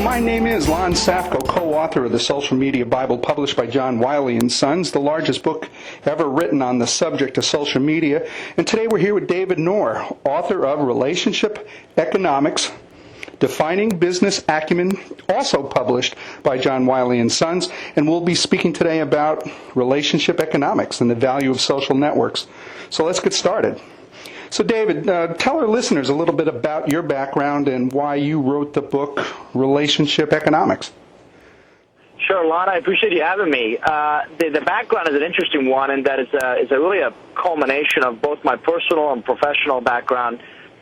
My name is Lon Safko, co-author of the Social Media Bible published by John Wiley & Sons, the largest book ever written on the subject of social media. And today we're here with David Nour, author of Relationship Economics, Defining Business Acumen, also published by John Wiley & Sons. And we'll be speaking today about relationship economics and the value of social networks. So let's get started. So David, tell our listeners a little bit about your background and why you wrote the book Relationship Economics. Sure, Lon, I appreciate you having me. The background is an interesting one, and that is really a culmination of both my personal and professional background.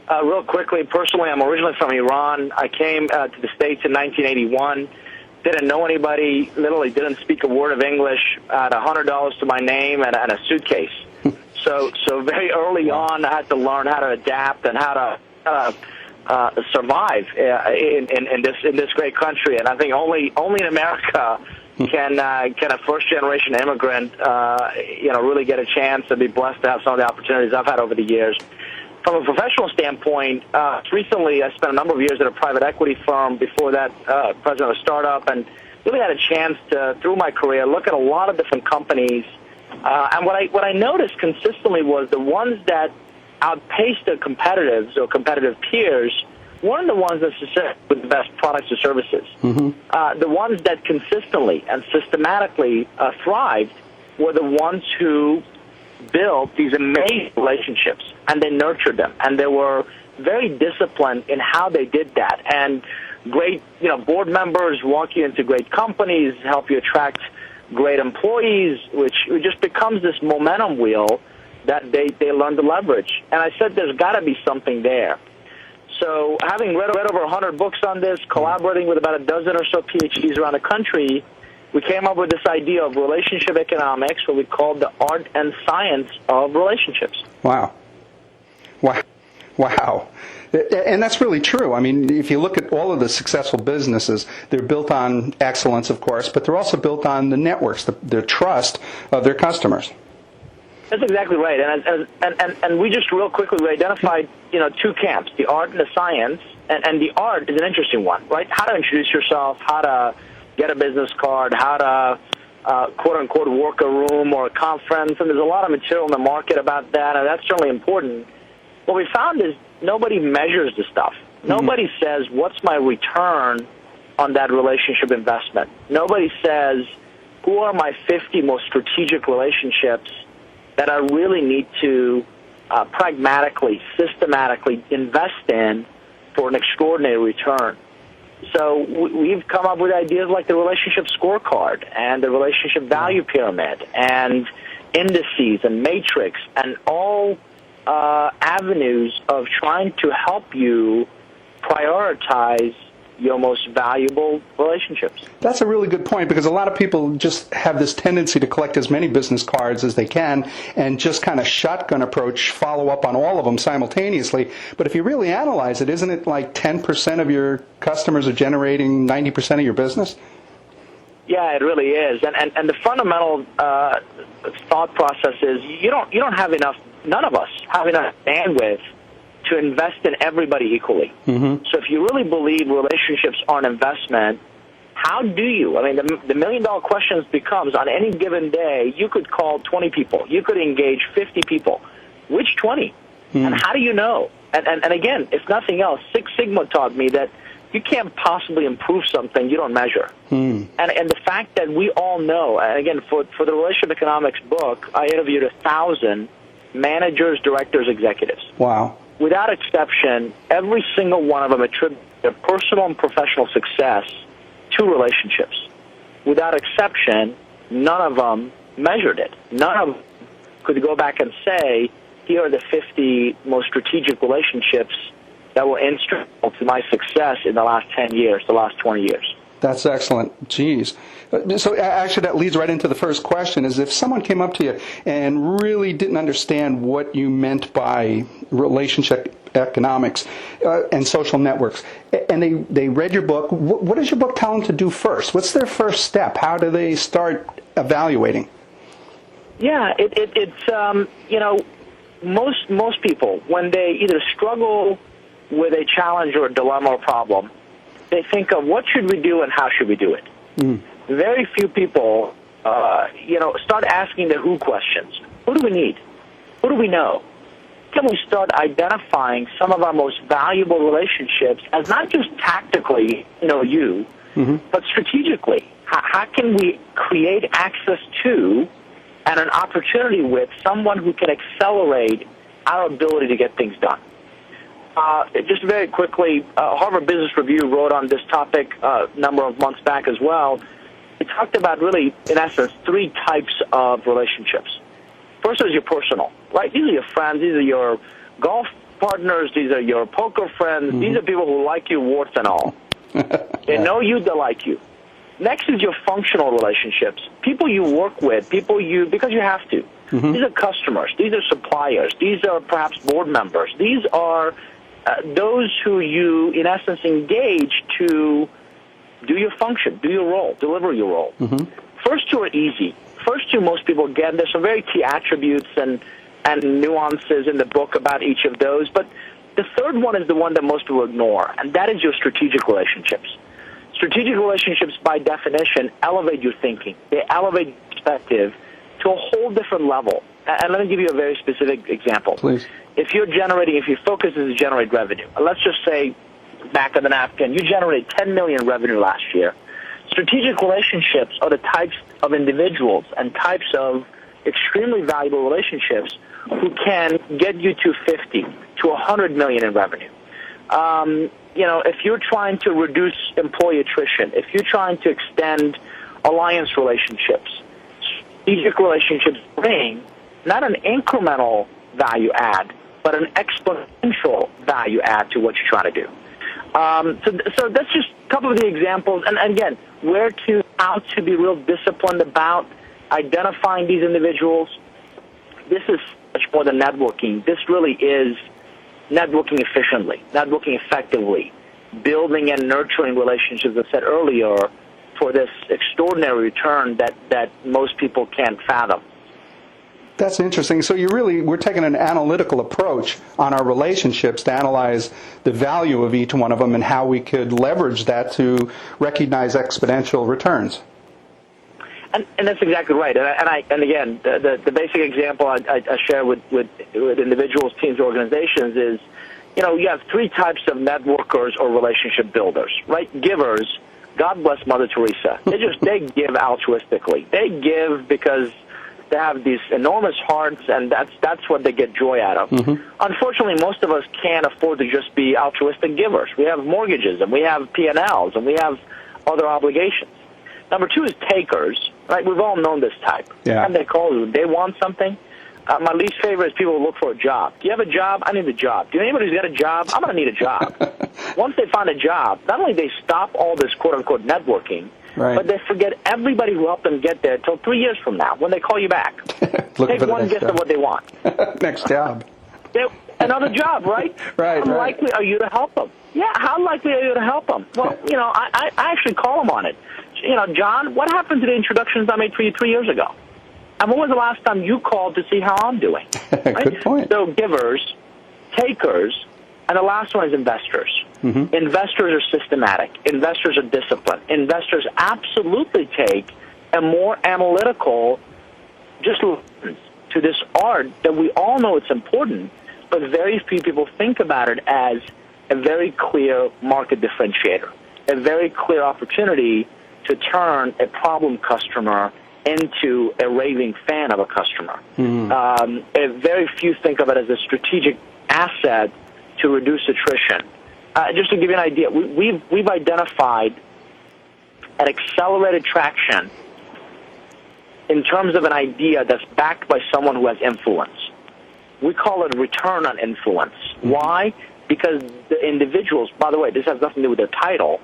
Real quickly, personally, I'm originally from Iran. I came to the States in 1981. Didn't know anybody, literally didn't speak a word of English, had $100 to my name and a suitcase. So very early on, I had to learn how to adapt and how to survive in this great country. And I think only in America can a first generation immigrant really get a chance and be blessed to have some of the opportunities I've had over the years. From a professional standpoint, recently I spent a number of years at a private equity firm. Before that, president of a startup, and really had a chance to, through my career, look at a lot of different companies. And what I noticed consistently was the ones that outpaced their competitive peers weren't the ones necessarily with the best products or services. Mm-hmm. The ones that consistently and systematically thrived were the ones who built these amazing relationships, and they nurtured them, and they were very disciplined in how they did that. And great, board members walk you into great companies, help you attract great employees, which just becomes this momentum wheel that they learn to leverage. And I said there's got to be something there. So having read over 100 books on this, collaborating with about a dozen or so PhDs around the country, we came up with this idea of relationship economics, what we called the art and science of relationships. Wow. And that's really true. I mean, if you look at all of the successful businesses, they're built on excellence, of course, but they're also built on the networks, the trust of their customers. That's exactly right. And we just real quickly we identified, two camps, the art and the science. And the art is an interesting one, right? How to introduce yourself, how to get a business card, how to, quote-unquote, work a room or a conference. And there's a lot of material in the market about that, and that's certainly important. What we found is nobody measures the stuff. Mm-hmm. Nobody says, what's my return on that relationship investment? Nobody says, who are my 50 most strategic relationships that I really need to pragmatically, systematically invest in for an extraordinary return? So we've come up with ideas like the relationship scorecard and the relationship value pyramid and indices and matrix and all avenues of trying to help you prioritize your most valuable relationships. That's a really good point, because a lot of people just have this tendency to collect as many business cards as they can and just kind of shotgun approach, follow up on all of them simultaneously. But if you really analyze it, isn't it like 10% of your customers are generating 90% of your business? Yeah, it really is. And the fundamental thought process is you don't have enough, none of us have enough bandwidth to invest in everybody equally. Mm-hmm. So if you really believe relationships are an investment, how do you? I mean, the million-dollar question becomes, on any given day, you could call 20 people. You could engage 50 people. Which 20? Mm-hmm. And how do you know? And again, if nothing else, Six Sigma taught me that you can't possibly improve something you don't measure. Mm. And the fact that we all know, and again, for the Relationship Economics book, I interviewed 1,000 managers, directors, executives. Wow. Without exception, every single one of them attributed their personal and professional success to relationships. Without exception, none of them measured it. None of them could go back and say, here are the 50 most strategic relationships that were instrumental to my success in the last 10 years, the last 20 years. That's excellent. Geez. So actually that leads right into the first question, is if someone came up to you and really didn't understand what you meant by relationship economics and social networks, and they read your book, what does your book tell them to do first? What's their first step? How do they start evaluating? Yeah, it's most people, when they either struggle with a challenge or a dilemma or problem, they think of what should we do and how should we do it. Very few people, start asking the who questions. Who do we need? Who do we know? Can we start identifying some of our most valuable relationships as not just tactically know you, but strategically? How can we create access to and an opportunity with someone who can accelerate our ability to get things done? Just very quickly, Harvard Business Review wrote on this topic a number of months back as well. It talked about really, in essence, 3 types of relationships. First is your personal, right? These are your friends. These are your golf partners. These are your poker friends. These are people who like you, warts and all. They know you, they like you. Next is your functional relationships. People you work with, because you have to. These are customers. These are suppliers. These are perhaps board members. These are those who you, in essence, engage to do your function, do your role, deliver your role. First 2 are easy. First 2 most people get. There's some very key attributes and nuances in the book about each of those. But the third one is the one that most people ignore, and that is your strategic relationships. Strategic relationships, by definition, elevate your thinking. They elevate your perspective to a whole different level. And let me give you a very specific example. Please. If your focus is to generate revenue, let's just say, back of the napkin, you generated $10 million revenue last year. Strategic relationships are the types of individuals and types of extremely valuable relationships who can get you to 50 to 100 million in revenue. If you're trying to reduce employee attrition, if you're trying to extend alliance relationships, strategic relationships bring not an incremental value add, but an exponential value add to what you're trying to do. So that's just a couple of the examples. And again, how to be real disciplined about identifying these individuals. This is much more than networking. This really is networking efficiently, networking effectively, building and nurturing relationships, as I said earlier, for this extraordinary return that most people can't fathom. That's interesting. So we're taking an analytical approach on our relationships to analyze the value of each one of them and how we could leverage that to recognize exponential returns. And that's exactly right. And again, the basic example I share with individuals, teams, organizations is, you have 3 types of networkers or relationship builders, right? Givers. God bless Mother Teresa. They give altruistically. They give because they have these enormous hearts, and that's what they get joy out of. Unfortunately, most of us can't afford to just be altruistic givers. We have mortgages, and we have P&Ls, and we have other obligations. Number 2 is takers, right? We've all known this type. Yeah. And they call you. They want something. My least favorite is people who look for a job. Do you have a job? I need a job. Do you know anybody who's got a job? I'm going to need a job. Once they find a job, not only they stop all this quote-unquote networking, right, but they forget everybody who helped them get there until 3 years from now when they call you back. Take one guess of what they want. Next job. Another job, right? Right. How likely are you to help them? Yeah, how likely are you to help them? Well, I actually call them on it. John, what happened to the introductions I made for you 3 years ago? And when was the last time you called to see how I'm doing? Right? Good point. So givers, takers, and the last one is investors. Investors are systematic. Investors are disciplined. Investors absolutely take a more analytical, just to this art that we all know it's important, but very few people think about it as a very clear market differentiator, a very clear opportunity to turn a problem customer into a raving fan of a customer. Very few think of it as a strategic asset to reduce attrition. Just to give you an idea, we've identified an accelerated traction in terms of an idea that's backed by someone who has influence. We call it return on influence. Why? Because the individuals, by the way, this has nothing to do with their title,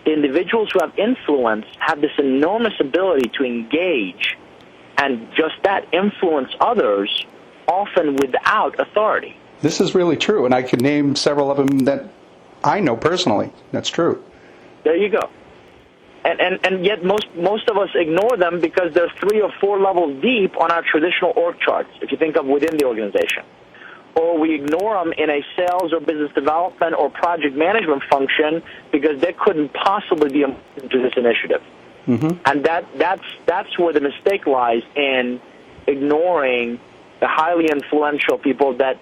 the individuals who have influence have this enormous ability to engage and just that influence others, often without authority. This is really true, and I could name several of them that I know personally. That's true. There you go. And yet most of us ignore them because they're 3 or 4 levels deep on our traditional org charts, if you think of within the organization. or we ignore them in a sales or business development or project management function because they couldn't possibly be important to this initiative. Mm-hmm. And that's where the mistake lies, in ignoring the highly influential people that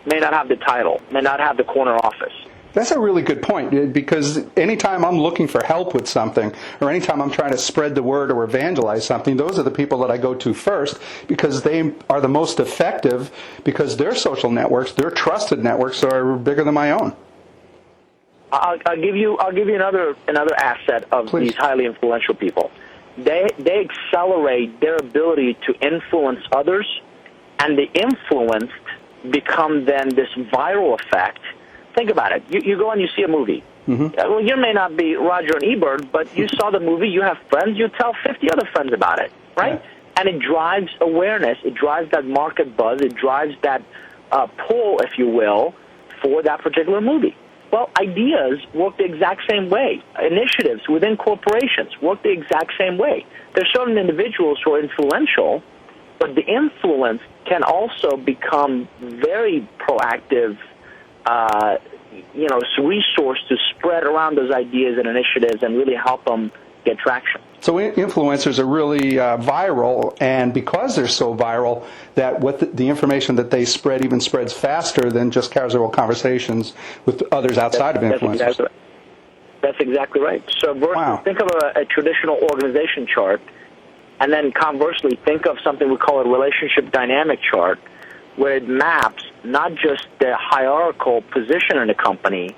may not have the title, may not have the corner office. That's a really good point, because anytime I'm looking for help with something, or anytime I'm trying to spread the word or evangelize something, those are the people that I go to first, because they are the most effective, because their social networks, their trusted networks, are bigger than my own. I'll give you another asset of Please. These highly influential people. They accelerate their ability to influence others, and the influenced become then this viral effect. Think about it. You go and you see a movie. Mm-hmm. Well, you may not be Roger and Ebert, but you saw the movie, you have friends, you tell 50 other friends about it, right? Yeah. And it drives awareness. It drives that market buzz. It drives that pull, if you will, for that particular movie. Well, ideas work the exact same way. Initiatives within corporations work the exact same way. There's certain individuals who are influential, but the influence can also become very proactive, resource to spread around those ideas and initiatives and really help them get traction. So influencers are really viral, and because they're so viral, that what the information that they spread even spreads faster than just casual conversations with others outside of influencers. That's exactly right. So think of a traditional organization chart, and then conversely, think of something we call a relationship dynamic chart, where it maps not just the hierarchical position in a company,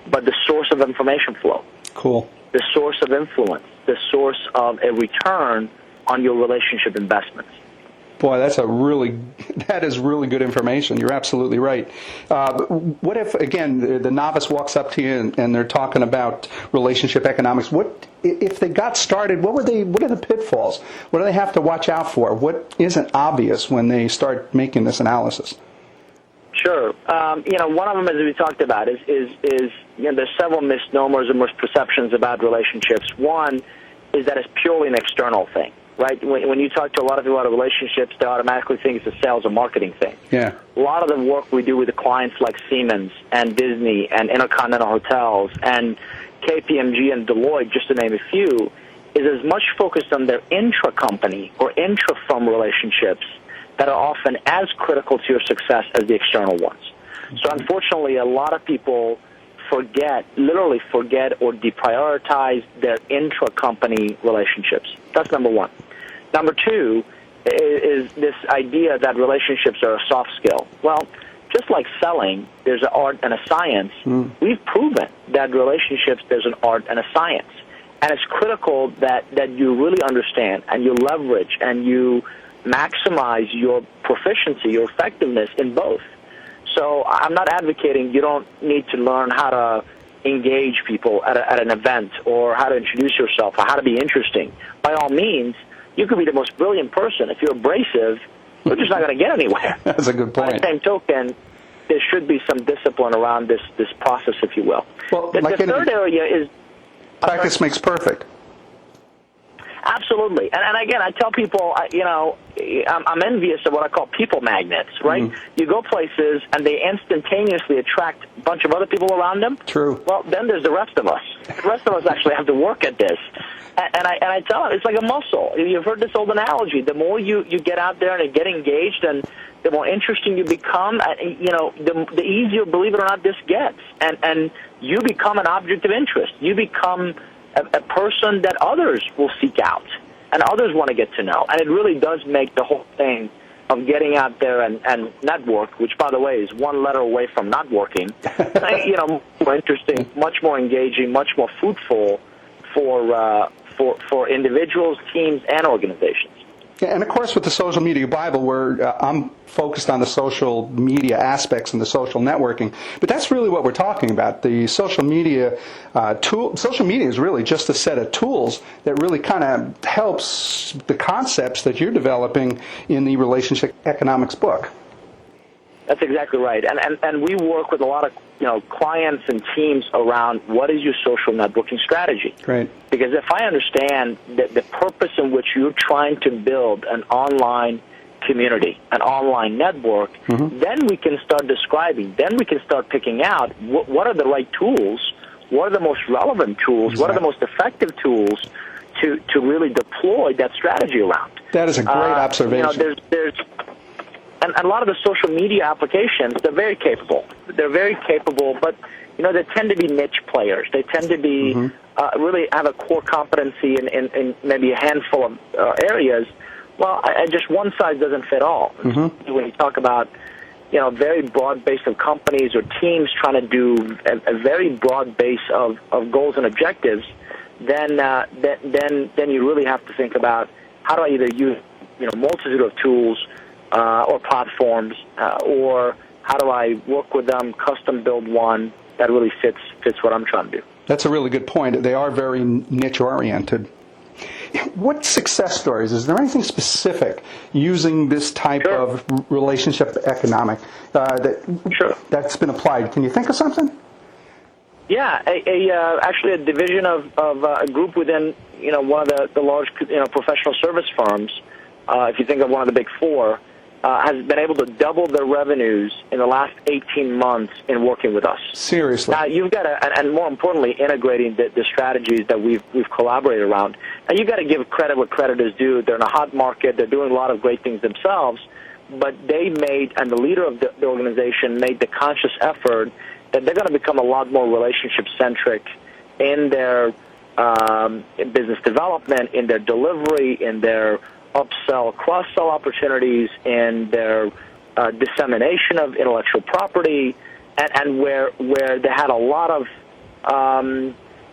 but the source of information flow. Cool. The source of influence, the source of a return on your relationship investments. Boy, that is really good information. You're absolutely right. What if, again, the novice walks up to you and they're talking about relationship economics? What if they got started? What are the pitfalls? What do they have to watch out for? What isn't obvious when they start making this analysis? Sure. One of them, as we talked about, is there's several misnomers and misperceptions about relationships. One is that it's purely an external thing, right? When you talk to a lot of people about relationships, they automatically think it's a sales or marketing thing. Yeah. A lot of the work we do with the clients like Siemens and Disney and Intercontinental Hotels and KPMG and Deloitte, just to name a few, is as much focused on their intra-company or intra-firm relationships that are often as critical to your success as the external ones. So unfortunately, a lot of people literally forget or deprioritize their intra-company relationships. That's number one. Number two is this idea that relationships are a soft skill. Well, just like selling, there's an art and a science. We've proven that relationships, there's an art and a science. And it's critical that you really understand and you leverage and you maximize your proficiency, your effectiveness in both. So I'm not advocating you don't need to learn how to engage people at an event or how to introduce yourself or how to be interesting. By all means, you could be the most brilliant person. If you're abrasive, you're just not going to get anywhere. That's a good point. By the same token, there should be some discipline around this process, if you will. Well, the third area is... Practice makes perfect. Absolutely. And again, I tell people, I'm envious of what I call people magnets, right? Mm-hmm. You go places and they instantaneously attract a bunch of other people around them. True. Well, then there's the rest of us. The rest of us actually have to work at this. And I tell them, it's like a muscle. You've heard this old analogy. The more you get out there and get engaged and the more interesting you become, the easier, believe it or not, this gets. And you become an object of interest. You become a person that others will seek out and others want to get to know. And it really does make the whole thing of getting out there and network, which, by the way, is one letter away from not working, more interesting, much more engaging, much more fruitful for individuals, teams, and organizations. Yeah, and of course, with the Social Media Bible, where I'm focused on the social media aspects and the social networking, but that's really what we're talking about. The social media tool. Social media is really just a set of tools that really kind of helps the concepts that you're developing in the Relationship Economics book. That's exactly right, and we work with a lot of clients and teams around what is your social networking strategy. Great. Because if I understand that the purpose in which you're trying to build an online community, an online network, then we can start describing, then we can start picking out what are the right tools, what are the most relevant tools, what are the most effective tools to really deploy that strategy around. That is a great observation. And a lot of the social media applications, they're very capable. They're very capable, but they tend to be niche players. They tend to be really have a core competency in maybe a handful of areas. Well, just one size doesn't fit all. When you talk about very broad base of companies or teams trying to do a very broad base of goals and objectives, then you really have to think about how do I either use multitude of tools or platforms, or how do I work with them, custom build one that really fits what I'm trying to do. That's a really good point. They are very niche oriented. What success stories? Is there anything specific using this type of relationship economic that's been applied? Can you think of something? Yeah, actually a division of a group within one of the large professional service firms. If you think of one of the big four, has been able to double their revenues in the last 18 months in working with us. Seriously. Now, you've got to, and more importantly, integrating the strategies that we've collaborated around. Now, you've got to give credit what credit is due. They're in a hot market. They're doing a lot of great things themselves, but they made, and the leader of the organization made the conscious effort that they're going to become a lot more relationship-centric in their business development, in their delivery, in their upsell, cross-sell opportunities, in their dissemination of intellectual property, and where they had a lot of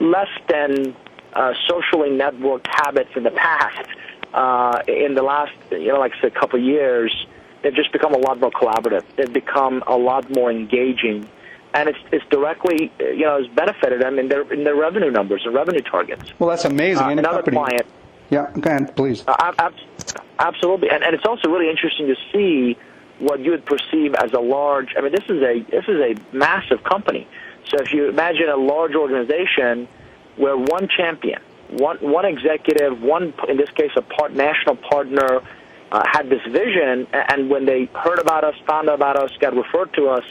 less than socially networked habits in the past. In the last, a couple of years, they've just become a lot more collaborative. They've become a lot more engaging, and it's directly, has benefited them in their revenue numbers and revenue targets. Well, that's amazing. Another client. Yeah, go ahead, please. Absolutely, and it's also really interesting to see what you would perceive as a large. I mean, this is a massive company. So if you imagine a large organization where one champion, one executive, in this case a national partner, had this vision, and when they heard about us, found out about us, got referred to us,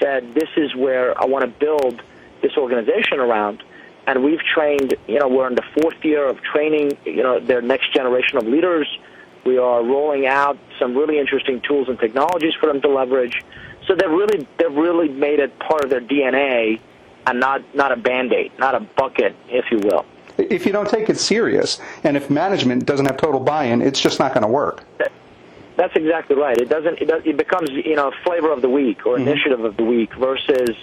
said, "This is where I want to build this organization around." And we've trained, we're in the fourth year of training, their next generation of leaders. We are rolling out some really interesting tools and technologies for them to leverage. So they've really made it part of their DNA and not a Band-Aid, not a bucket, if you will. If you don't take it serious, and if management doesn't have total buy-in, it's just not going to work. That's exactly right. It becomes, flavor of the week or initiative of the week versus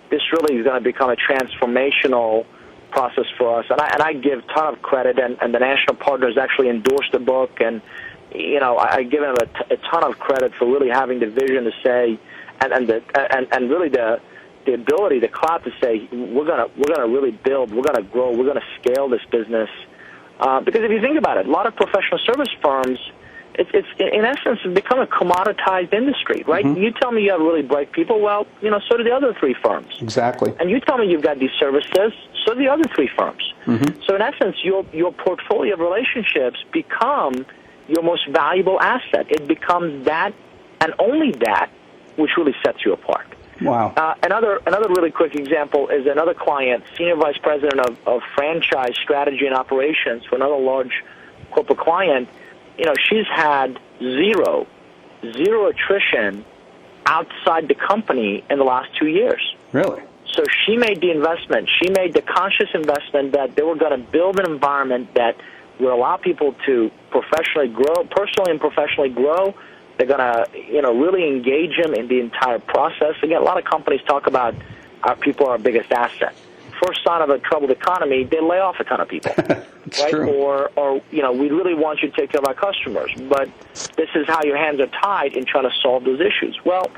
this really is going to become a transformational process for us, and I give a ton of credit, and the national partners actually endorsed the book, and I give them a ton of credit for really having the vision to say, and really the ability, the clout to say we're gonna really build, we're gonna grow, we're gonna scale this business, because if you think about it, a lot of professional service firms, it's in essence become a commoditized industry, right? You tell me you have really bright people, well, so do the other three firms. Exactly. And you tell me you've got these services, so do the other three firms. So in essence, your portfolio of relationships become your most valuable asset. It becomes that and only that which really sets you apart. Wow. Another really quick example is another client, Senior Vice President of Franchise Strategy and Operations for another large corporate client. She's had zero attrition outside the company in the last 2 years. Really? So she made the investment. She made the conscious investment that they were going to build an environment that will allow people to professionally grow, personally and professionally grow. They're going to, really engage them in the entire process. Again, a lot of companies talk about our people are our biggest asset. First sign of a troubled economy, they lay off a ton of people, right? True. Or we really want you to take care of our customers, but this is how your hands are tied in trying to solve those issues. Well,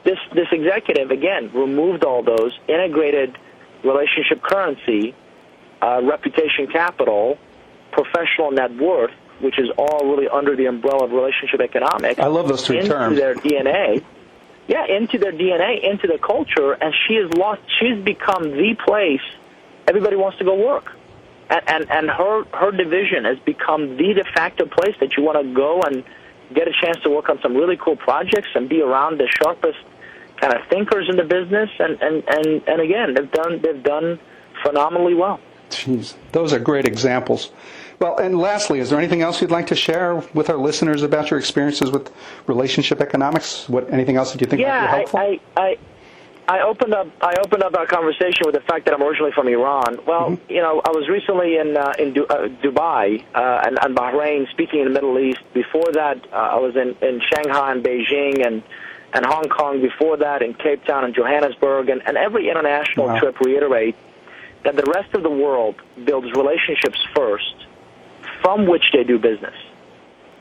this executive, again, removed all those, integrated relationship currency, reputation capital, professional net worth, which is all really under the umbrella of relationship economics. I love those three terms. Into their DNA. Yeah, into their DNA, into their culture, and she's become the place everybody wants to go work. And her division has become the de facto place that you want to go and get a chance to work on some really cool projects, and be around the sharpest kind of thinkers in the business. And again, they've done phenomenally well. Jeez, those are great examples. Well, and lastly, is there anything else you'd like to share with our listeners about your experiences with relationship economics? Anything else that you think might be helpful? I opened up our conversation with the fact that I'm originally from Iran. Well, I was recently in Dubai and Bahrain, speaking in the Middle East. Before that, I was in Shanghai and Beijing and Hong Kong. Before that, in Cape Town and Johannesburg. And every international trip reiterates that the rest of the world builds relationships first, from which they do business.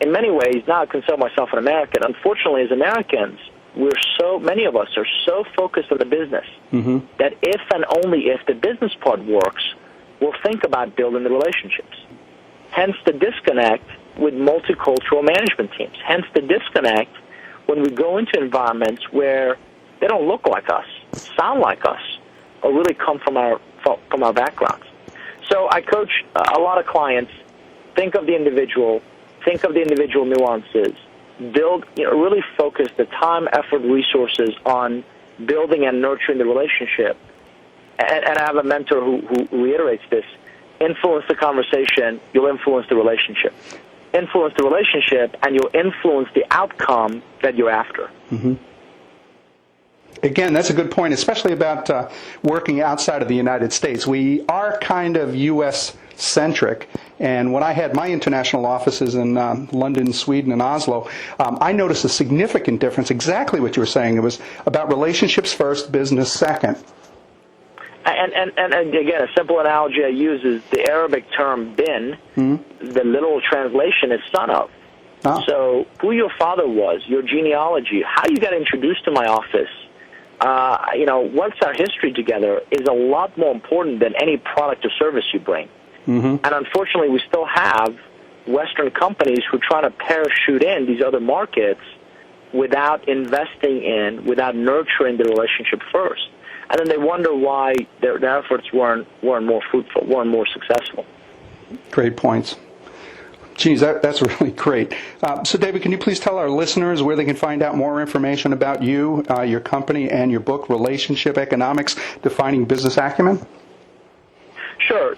In many ways, now I consider myself an American. Unfortunately, as Americans, many of us are so focused on the business that if and only if the business part works, we'll think about building the relationships. Hence the disconnect with multicultural management teams. Hence the disconnect when we go into environments where they don't look like us, sound like us, or really come from our backgrounds. So I coach a lot of clients. Think of the individual nuances. Really focus the time, effort, resources on building and nurturing the relationship. And I have a mentor who reiterates this: influence the conversation, you'll influence the relationship. Influence the relationship, and you'll influence the outcome that you're after. Again, that's a good point, especially about working outside of the United States. We are kind of U.S.-centric, and when I had my international offices in London, Sweden, and Oslo, I noticed a significant difference, exactly what you were saying. It was about relationships first, business second. And again, a simple analogy I use is the Arabic term bin. The literal translation is son of. So who your father was, your genealogy, how you got introduced to my office, what's our history together is a lot more important than any product or service you bring. And unfortunately, we still have Western companies who try to parachute in these other markets without investing in, without nurturing the relationship first. And then they wonder why their efforts weren't more fruitful, weren't more successful. Great points. Geez, that's really great. So, David, can you please tell our listeners where they can find out more information about you, your company, and your book, Relationship Economics, Defining Business Acumen? Sure.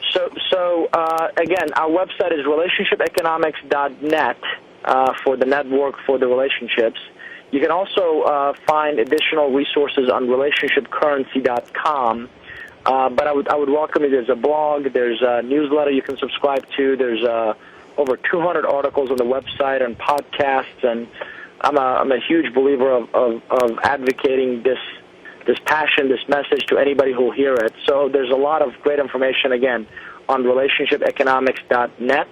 So again, our website is relationshipeconomics.net for the network for the relationships. You can also find additional resources on relationshipcurrency.com. But I would welcome you. There's a blog. There's a newsletter you can subscribe to. There's over 200 articles on the website and podcasts, and I'm a huge believer of advocating this passion, this message to anybody who will hear it. So there's a lot of great information, again, on relationshipeconomics.net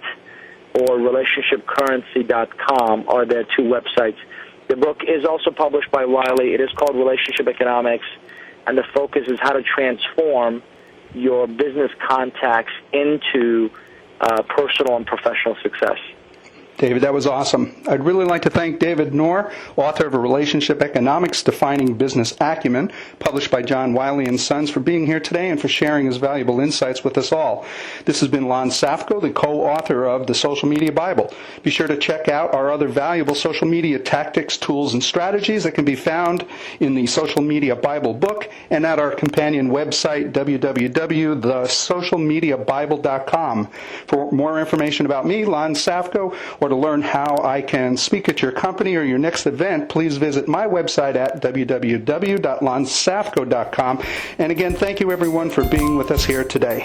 or relationshipcurrency.com are the two websites. The book is also published by Wiley. It is called Relationship Economics, and the focus is how to transform your business contacts into personal and professional success. David, that was awesome. I'd really like to thank David Nour, author of Relationship Economics, Defining Business Acumen, published by John Wiley & Sons, for being here today and for sharing his valuable insights with us all. This has been Lon Safko, the co-author of the Social Media Bible. Be sure to check out our other valuable social media tactics, tools, and strategies that can be found in the Social Media Bible book and at our companion website, www.thesocialmediabible.com. For more information about me, Lon Safko, or to learn how I can speak at your company or your next event, please visit my website at www.lonsafko.com. And again, thank you everyone for being with us here today.